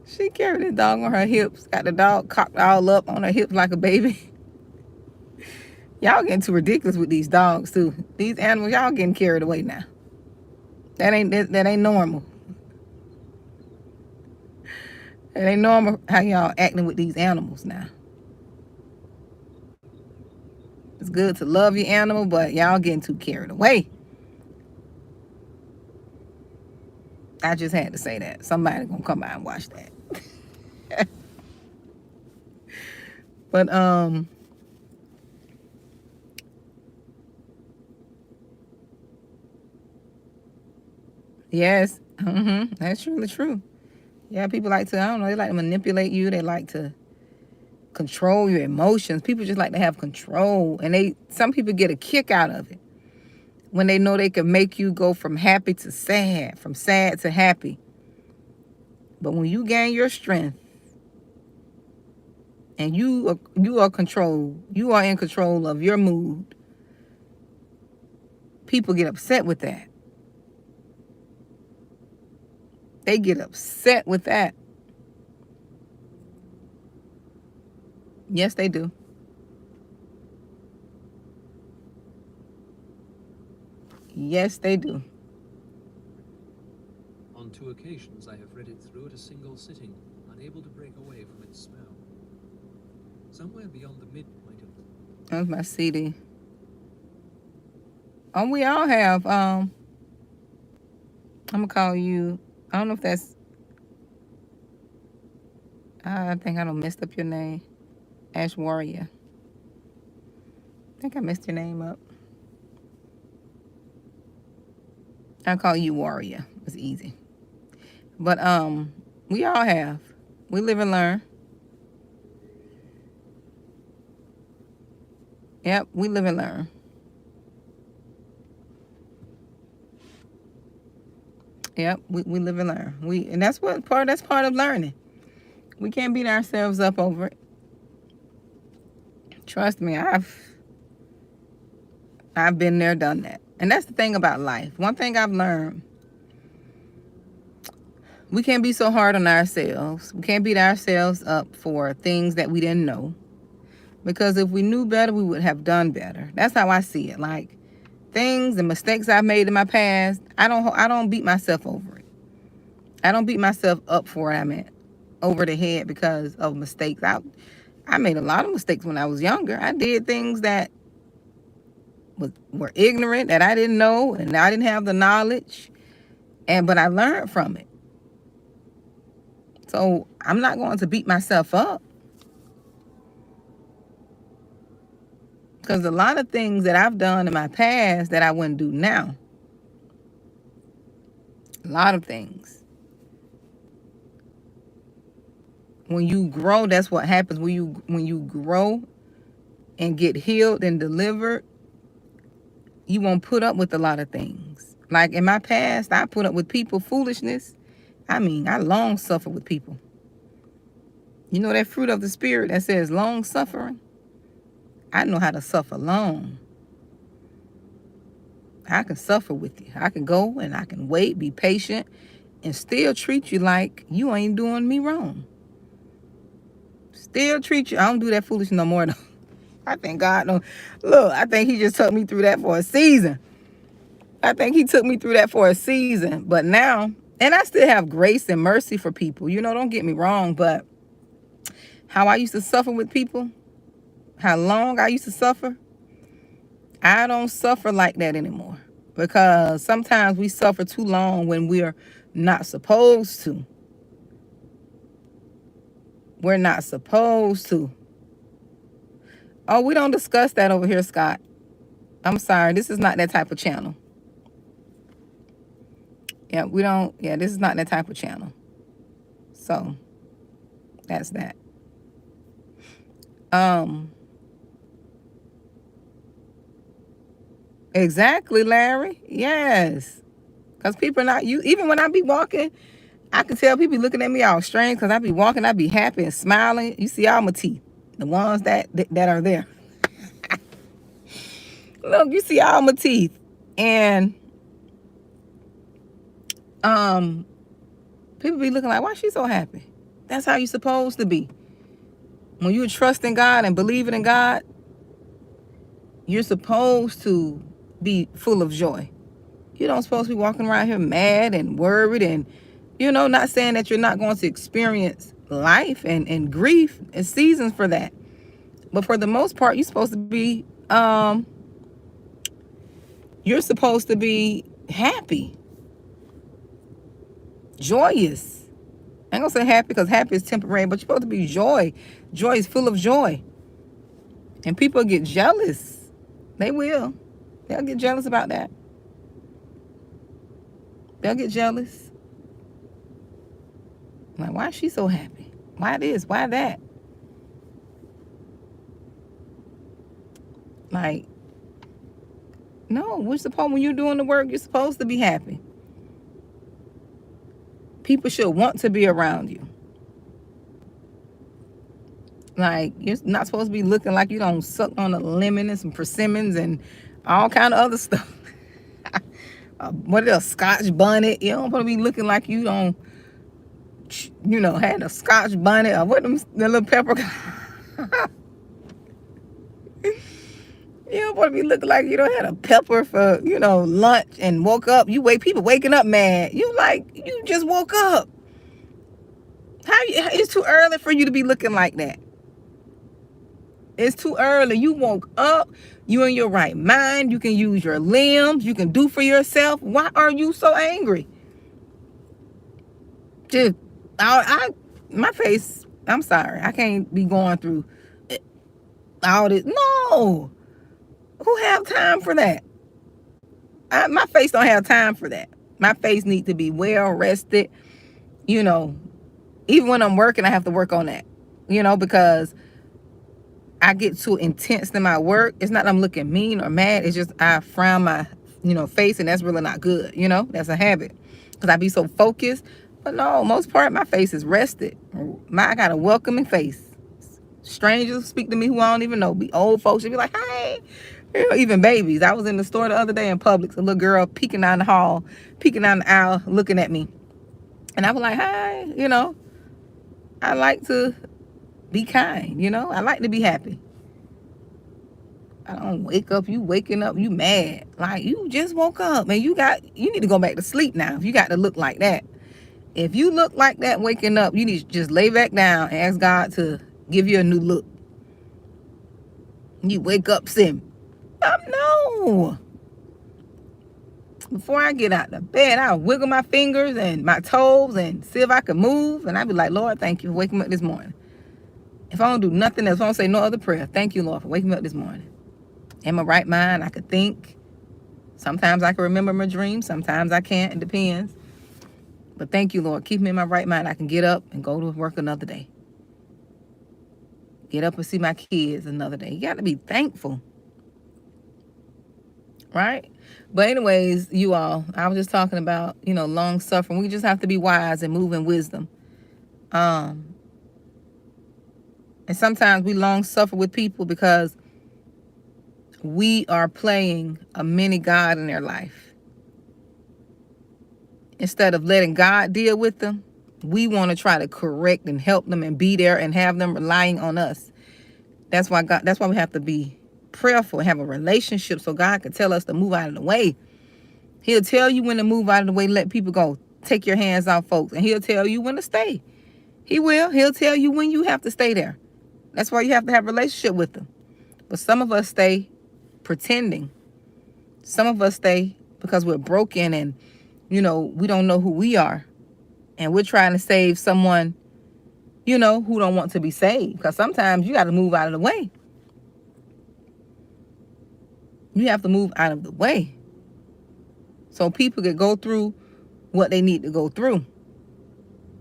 She carried this dog on her hips, got the dog cocked all up on her hips like a baby. Y'all getting too ridiculous with these dogs too. These animals, y'all getting carried away now. That ain't normal. It ain't normal how y'all acting with these animals now. It's good to love your animal, but y'all getting too carried away. I just had to say that. Somebody gonna come by and watch that. But yes, that's really true. Yeah, people like to, I don't know, they like to manipulate you. They like to control your emotions. People just like to have control, and some people get a kick out of it when they know they can make you go from happy to sad, from sad to happy. But when you gain your strength and you are you are in control of your mood, people get upset with that. They get upset with that. Yes, they do. Yes, they do. On 2 occasions, I have read it through at a single sitting, unable to break away from its smell. Somewhere beyond the midpoint of... That's my CD. Oh, we all have. I'm gonna call you. I don't know if that's. I think I don't messed up your name. Ash Warrior. I think I messed your name up. I'll call you Warrior. It's easy. But we all have. We live and learn. Yep, we live and learn. Yep, we live and learn. And that's part of learning. We can't beat ourselves up over it. Trust me, I've been there, done that. And that's the thing about life. One thing I've learned, we can't be so hard on ourselves. We can't beat ourselves up for things that we didn't know. Because if we knew better, we would have done better. That's how I see it. Like things and mistakes I've made in my past, I don't beat myself over it. I don't beat myself up for it, over the head because of mistakes. I made a lot of mistakes when I was younger. I did things that were ignorant, that I didn't know, and I didn't have the knowledge. But I learned from it. So I'm not going to beat myself up. Because a lot of things that I've done in my past that I wouldn't do now. A lot of things. When you grow, that's what happens. When you grow and get healed and delivered, you won't put up with a lot of things. Like in my past, I put up with people foolishness. I long suffer with people. You know that fruit of the spirit that says long suffering? I know how to suffer long. I can suffer with you. I can go and I can wait, be patient, and still treat you like you ain't doing me wrong. Still treat you. I don't do that foolish no more though. I think God don't. Look, I think he just took me through that for a season. But now, and I still have grace and mercy for people. Don't get me wrong, but how I used to suffer with people, how long I used to suffer, I don't suffer like that anymore. Because sometimes we suffer too long when we're not supposed to. We're not supposed to. Oh, we don't discuss that over here, Scott. I'm sorry. This is not that type of channel. Yeah, we don't. Yeah, this is not that type of channel. So, that's that. Exactly, Larry. Yes. Because people are not, even when I be walking, I can tell people looking at me all strange because I be walking, I be happy and smiling. You see all my teeth, the ones that are there. Look, you see all my teeth. And people be looking like, why she so happy? That's how you supposed to be. When you're trusting God and believing in God, you're supposed to be full of joy. You don't supposed to be walking around here mad and worried and, not saying that you're not going to experience life and grief and seasons for that. But for the most part, you're supposed to be um, you're supposed to be happy, joyous. I ain't gonna say happy because happy is temporary, but you're supposed to be joy. Joy is full of joy. And people get jealous. They will. They'll get jealous about that. They'll get jealous. Like, why is she so happy? Why this? Why that? Like, no, when you're doing the work, you're supposed to be happy. People should want to be around you. Like, you're not supposed to be looking like you don't suck on a lemon and some persimmons and all kind of other stuff. What is a Scotch bonnet? You don't supposed to be looking like you don't, had a Scotch bonnet or what them the little pepper. You don't want to be looking like you don't had a pepper for, lunch and woke up. People waking up mad. You just woke up. It's too early for you to be looking like that. It's too early. You woke up. You in your right mind. You can use your limbs. You can do for yourself. Why are you so angry? Just, my face, I'm sorry. I can't be going through all this. No. Who have time for that? My face don't have time for that. My face needs to be well rested. Even when I'm working, I have to work on that. Because I get too intense in my work. It's not that I'm looking mean or mad. It's just I frown my, face, and that's really not good. That's a habit. Because I be so focused. But no, most part, my face is rested. I got a welcoming face. Strangers speak to me who I don't even know. Be old folks, should be like, hey. Even babies. I was in the store the other day in Publix. A little girl peeking down the hall, peeking down the aisle, looking at me. And I was like, hi, I like to be kind, I like to be happy. I don't wake up, you waking up, you mad. Like, you just woke up and you need to go back to sleep now if you got to look like that. If you look like that waking up, you need to just lay back down and ask God to give you a new look. You wake up, Sim. No. Before I get out the bed, I'll wiggle my fingers and my toes and see if I can move. And I'll be like, Lord, thank you for waking me up this morning. If I don't do nothing else, if I don't say no other prayer, thank you, Lord, for waking me up this morning. In my right mind, I could think. Sometimes I can remember my dreams. Sometimes I can't. It depends. But thank you, Lord. Keep me in my right mind. I can get up and go to work another day. Get up and see my kids another day. You got to be thankful. Right? But anyways, you all, I was just talking about, long suffering. We just have to be wise and move in wisdom. And sometimes we long suffer with people because we are playing a mini God in their life. Instead of letting God deal with them, we want to try to correct and help them and be there and have them relying on us. That's why we have to be prayerful and have a relationship so God can tell us to move out of the way. He'll tell you when to move out of the way, let people go. Take your hands off folks. And he'll tell you when to stay. He will. He'll tell you when you have to stay there. That's why you have to have a relationship with them. But some of us stay pretending. Some of us stay because we're broken and, we don't know who we are. And we're trying to save someone, who don't want to be saved. Because sometimes you got to move out of the way. You have to move out of the way so people can go through what they need to go through.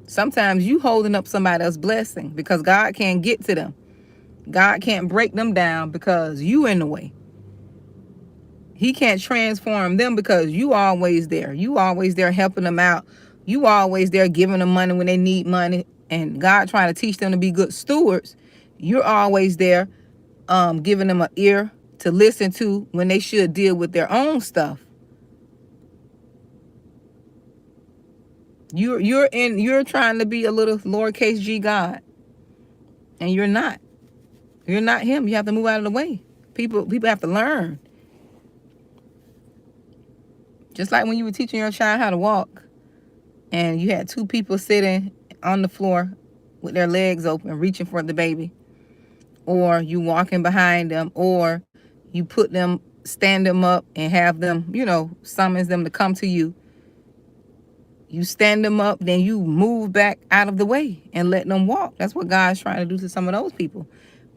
Sometimes you holding up somebody else's blessing because God can't get to them. God can't break them down because you in the way. He can't transform them because you always there. You always there helping them out. You always there giving them money when they need money. And God trying to teach them to be good stewards. You're always there giving them an ear to listen to when they should deal with their own stuff. You're trying to be a little lowercase g God. And you're not. You're not him. You have to move out of the way. People have to learn. Just like when you were teaching your child how to walk and you had two people sitting on the floor with their legs open reaching for the baby, or you walking behind them, or You stand them up and have them, summons them to come to you. You stand them up, then you move back out of the way and let them walk. That's what God's trying to do to some of those people.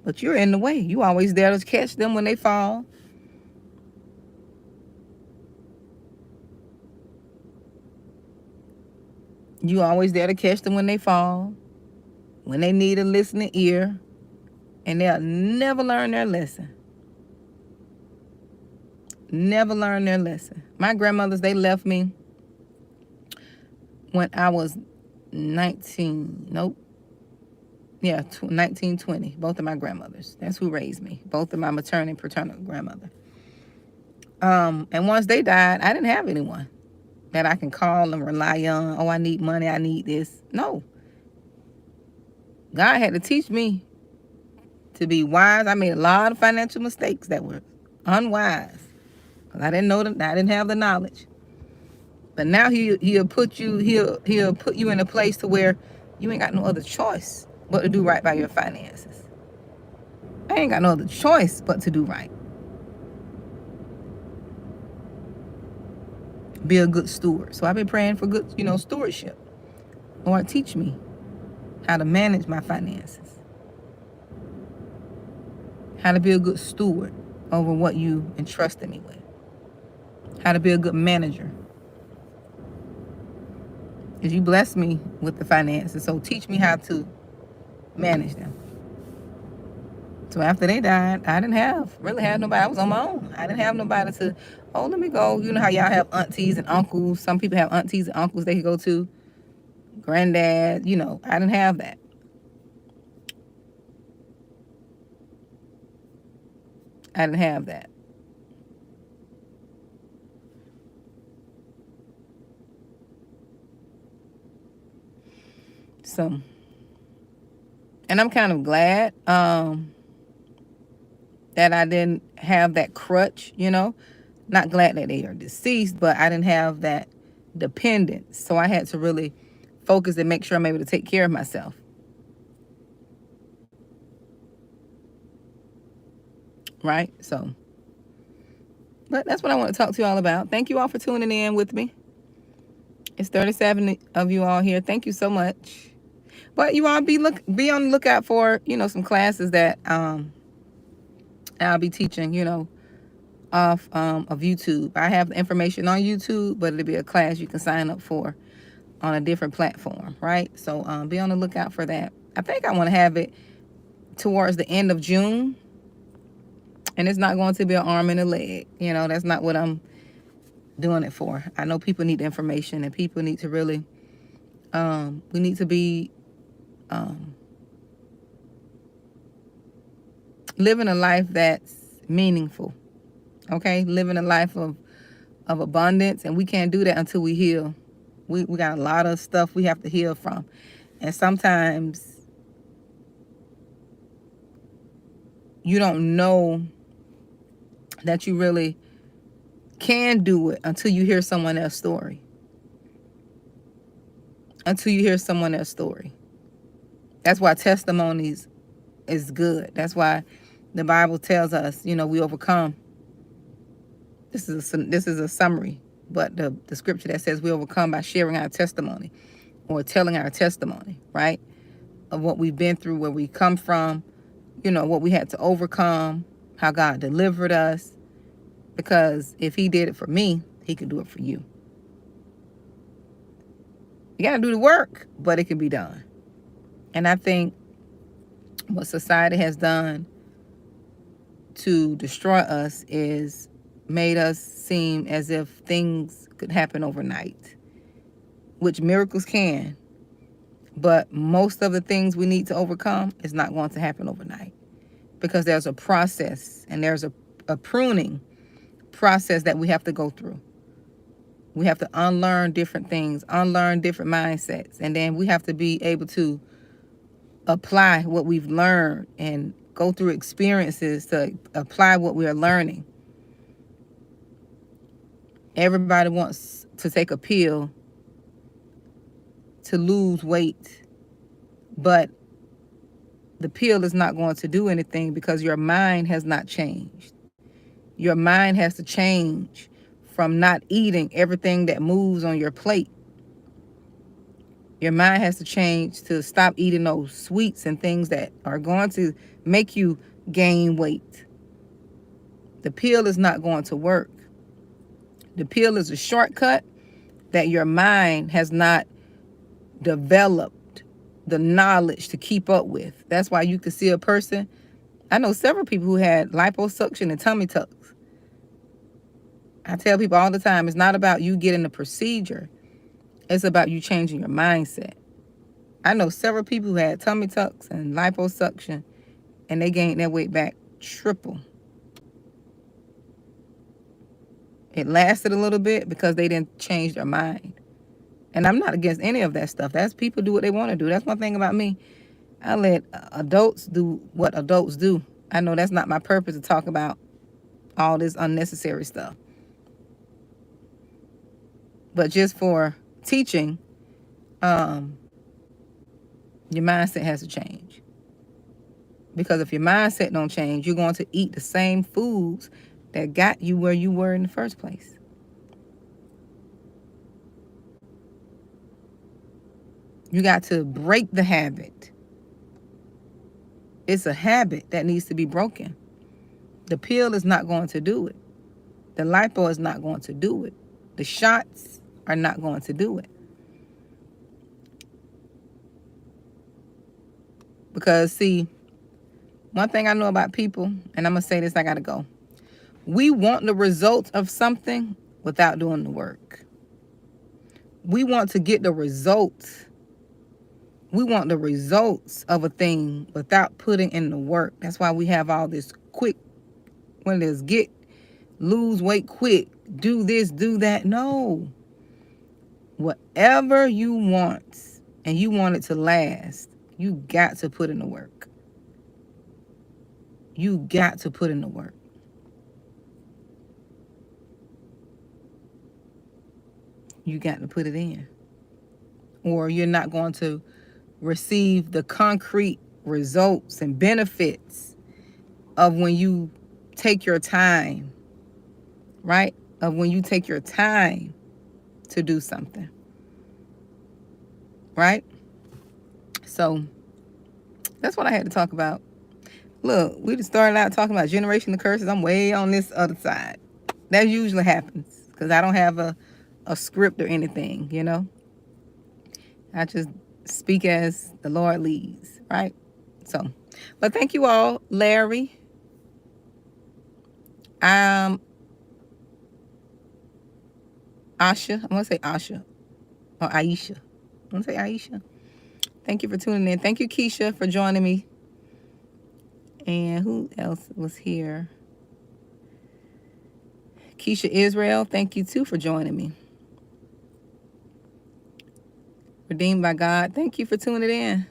But you're in the way. You always there to catch them when they fall. You always there to catch them when they fall, when they need a listening ear, and they'll never learn their lesson. Never learn their lesson. My grandmothers, they left me when I was 19. Nope. Yeah, 19, 20. Both of my grandmothers. That's who raised me. Both of my maternal and paternal grandmother. And once they died, I didn't have anyone that I can call and rely on. Oh, I need money. I need this. No. God had to teach me to be wise. I made a lot of financial mistakes that were unwise. I didn't know that. I didn't have the knowledge. But now he'll put you in a place to where you ain't got no other choice but to do right by your finances. I ain't got no other choice but to do right. Be a good steward. So I've been praying for good, stewardship. Lord, teach me how to manage my finances. How to be a good steward over what you entrusted me with. How to be a good manager. Because you blessed me with the finances, so teach me how to manage them. So after they died, I didn't really have nobody. I was on my own. I didn't have nobody to, let me go. You know how y'all have aunties and uncles. Some people have aunties and uncles they could go to. Granddad, I didn't have that. I didn't have that. So, and I'm kind of glad that I didn't have that crutch, Not glad that they are deceased, but I didn't have that dependence. So I had to really focus and make sure I'm able to take care of myself. Right? So, but that's what I want to talk to you all about. Thank you all for tuning in with me. It's 37 of you all here. Thank you so much. But you all be on the lookout for, some classes that I'll be teaching, off of YouTube. I have the information on YouTube, but it'll be a class you can sign up for on a different platform, right? So be on the lookout for that. I think I want to have it towards the end of June. And it's not going to be an arm and a leg. That's not what I'm doing it for. I know people need information, and people need to really, we need to be living a life that's meaningful. Okay? Living a life of abundance, and we can't do that until we heal. We got a lot of stuff we have to heal from. And sometimes you don't know that you really can do it until you hear someone else's story. Until you hear someone else's story. That's why testimonies is good. That's why the Bible tells us, we overcome. This is a summary, but the scripture that says we overcome by sharing our testimony or telling our testimony, right? Of what we've been through, where we come from, what we had to overcome, how God delivered us. Because if he did it for me, he could do it for you. You got to do the work, but it can be done. And I think what society has done to destroy us is made us seem as if things could happen overnight, which miracles can. But most of the things we need to overcome is not going to happen overnight, because there's a process, and there's a pruning process that we have to go through. We have to unlearn different things, unlearn different mindsets, and then we have to be able to apply what we've learned and go through experiences to apply what we are learning. Everybody wants to take a pill to lose weight, but the pill is not going to do anything because your mind has not changed. Your mind has to change from not eating everything that moves on your plate. Your mind has to change to stop eating those sweets and things that are going to make you gain weight. The pill is not going to work. The pill is a shortcut that your mind has not developed the knowledge to keep up with. That's why you can see a person. I know several people who had liposuction and tummy tucks. I tell people all the time, it's not about you getting the procedure. It's about you changing your mindset. I know several people who had tummy tucks and liposuction, and they gained their weight back triple. It lasted a little bit because they didn't change their mind. And I'm not against any of that stuff. That's people do what they want to do. That's one thing about me. I let adults do what adults do. I know that's not my purpose to talk about all this unnecessary stuff. But just for teaching, your mindset has to change. Because if your mindset don't change, you're going to eat the same foods that got you where you were in the first place. You got to break the habit. It's a habit that needs to be broken. The pill is not going to do it. The lipo is not going to do it. The shots are not going to do it. Because, see, one thing I know about people, and I'm going to say this, I got to go. We want the results of something without doing the work. We want to get the results. We want the results of a thing without putting in the work. That's why we have all this quick, when it is lose weight quick, do this, do that. No. Whatever you want and you want it to last, you got to put in the work. You got to put in the work. You got to put it in. Or you're not going to receive the concrete results and benefits of when you take your time, right? Of when you take your time to do something, right? So that's what I had to talk about. Look, we just started out talking about generational curses. I'm way on this other side. That usually happens because I don't have a script or anything, you know. I just speak as the Lord leads, right? So, but thank you all, Larry. Asha, I'm going to say Asha or Aisha. I'm going to say Aisha. Thank you for tuning in. Thank you, Keisha, for joining me. And who else was here? Keisha Israel, thank you too for joining me. Redeemed by God, thank you for tuning in.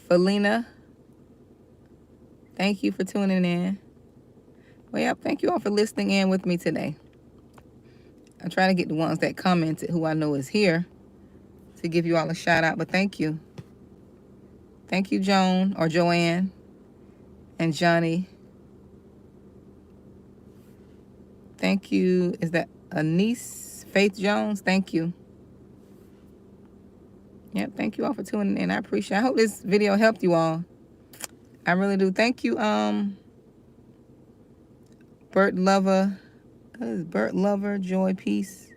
Felina, thank you for tuning in. Well, yeah, thank you all for listening in with me today. I try to get the ones that commented who I know is here to give you all a shout out, but thank you. Thank you, Joan or Joanne and Johnny. Thank you. Is that Anise Faith Jones? Thank you. Yep, thank you all for tuning in. I appreciate it. I hope this video helped you all. I really do. Thank you, Bert Lover. Bert Lover, Joy, Peace.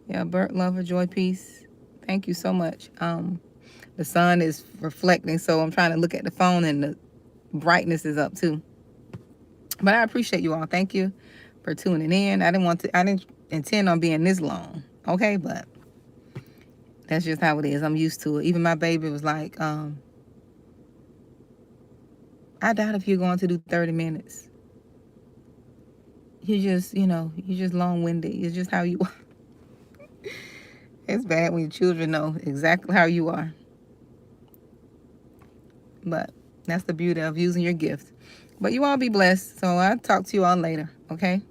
Yeah, Bert Lover, Joy, Peace. Thank you so much. The sun is reflecting, so I'm trying to look at the phone and the brightness is up too. But I appreciate you all. Thank you for tuning in. I didn't intend on being this long. Okay, but that's just how it is. I'm used to it. Even my baby was like, I doubt if you're going to do 30 minutes. You're just long-winded. It's just how you are. It's bad when your children know exactly how you are. But that's the beauty of using your gift. But you all be blessed. So I'll talk to you all later, okay?